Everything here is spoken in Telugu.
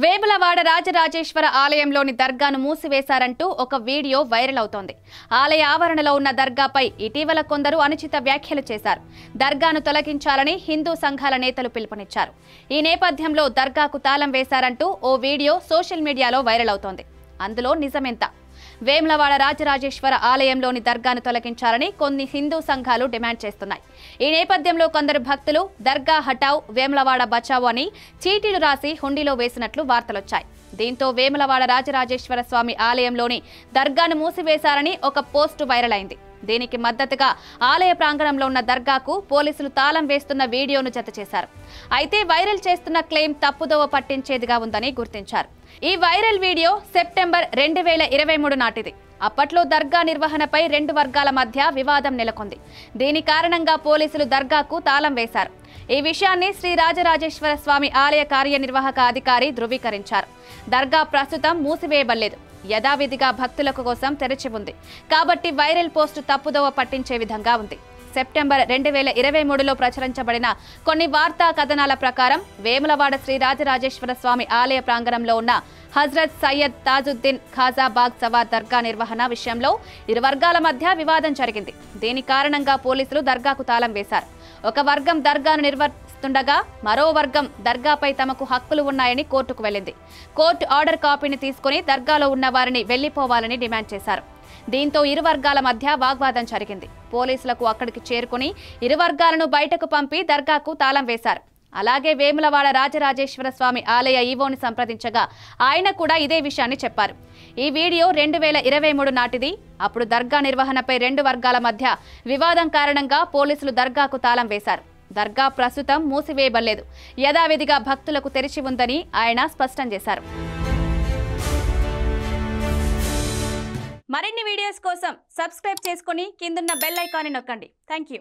వేములవాడ రాజరాజేశ్వర ఆలయంలోని దర్గాను మూసివేశారంటూ ఒక వీడియో వైరల్ అవుతోంది. ఆలయ ఆవరణలో ఉన్న దర్గాపై ఇటీవల కొందరు అనుచిత వ్యాఖ్యలు చేశారు. దర్గాను తొలగించాలని హిందూ సంఘాల నేతలు పిలుపునిచ్చారు. ఈ నేపథ్యంలో దర్గాకు తాళం వేశారంటూ ఓ వీడియో సోషల్ మీడియాలో వైరల్ అవుతోంది. అందులో నిజమెంత? వేములవాడ రాజరాజేశ్వర ఆలయంలోని దర్గాను తొలగించాలని కొన్ని హిందూ సంఘాలు డిమాండ్ చేస్తున్నాయి. ఈ నేపథ్యంలో కొందరు భక్తులు దర్గా హటావ్ వేములవాడ బచావో అని చీటీలు రాసి హుండీలో వేసినట్లు వార్తలొచ్చాయి. దీంతో వేములవాడ రాజరాజేశ్వర స్వామి ఆలయంలోని దర్గాను మూసివేశారని ఒక పోస్టు వైరల్ అయింది. దీనికి మద్దతుగా ఆలయ ప్రాంగణంలో ఉన్న దర్గాకు పోలీసులు తాళం వేస్తున్న వీడియోను జతచేశారు. అయితే వైరల్ చేస్తున్న క్లెయిమ్ తప్పుదోవ పట్టించేదిగా ఉందని గుర్తించారు. ఈ వైరల్ వీడియో సెప్టెంబర్ 2023 నాటిది. అప్పట్లో దర్గా నిర్వహణపై రెండు వర్గాల మధ్య వివాదం నెలకొంది. దీని కారణంగా పోలీసులు దర్గాకు తాళం వేశారు. ఈ విషయాన్ని శ్రీ రాజరాజేశ్వర స్వామి ఆలయ కార్యనిర్వాహక అధికారి ధృవీకరించారు. దర్గా ప్రస్తుతం మూసివేయబడలేదు, యథావిధిగా భక్తులకు కోసం తెరిచి ఉంది. కాబట్టి వైరల్ పోస్టు తప్పుదోవ పట్టించే విధంగా ఉంది. సెప్టెంబర్ 2023లో ప్రచురించబడిన కొన్ని వార్తా కథనాల ప్రకారం వేములవాడ శ్రీ రాజరాజేశ్వర స్వామి ఆలయ ప్రాంగణంలో ఉన్న హజ్రత్ సయ్యద్ తాజుద్దీన్ ఖాజా బాగ్ సవార్ దర్గా నిర్వహణ విషయంలో ఇరు వర్గాల మధ్య వివాదం జరిగింది. దీని కారణంగా పోలీసులు దర్గాకు తాళం వేశారు. ఒక వర్గం దర్గాను నిర్వహిస్తుండగా మరో వర్గం దర్గాపై తమకు హక్కులు ఉన్నాయని కోర్టుకు వెళ్లింది. కోర్టు ఆర్డర్ కాపీని తీసుకుని దర్గాలో ఉన్న వారిని వెళ్లిపోవాలని డిమాండ్ చేశారు. దీంతో ఇరు వర్గాల మధ్య వాగ్వాదం జరిగింది. పోలీసులకు అక్కడికి చేరుకుని ఇరు వర్గాలను బయటకు పంపి దర్గాకు తాళం వేశారు. అలాగే వేములవాడ రాజరాజేశ్వర స్వామి ఆలయ ఈవోని సంప్రదించగా ఆయన కూడా ఇదే విషయాన్ని చెప్పారు. ఈ వీడియో 2023 నాటిది. అప్పుడు దర్గా నిర్వహణపై రెండు వర్గాల మధ్య వివాదం కారణంగా పోలీసులు దర్గాకు తాళం వేశారు. దర్గా ప్రస్తుతం మూసివేయబడలేదు, యథావిధిగా భక్తులకు తెరిచి ఉందని ఆయన స్పష్టం చేశారు. మరిన్ని వీడియోస్ కోసం సబ్స్క్రైబ్ చేసుకుని కిందున్న బెల్ ఐకాన్ని నొక్కండి. థాంక్యూ.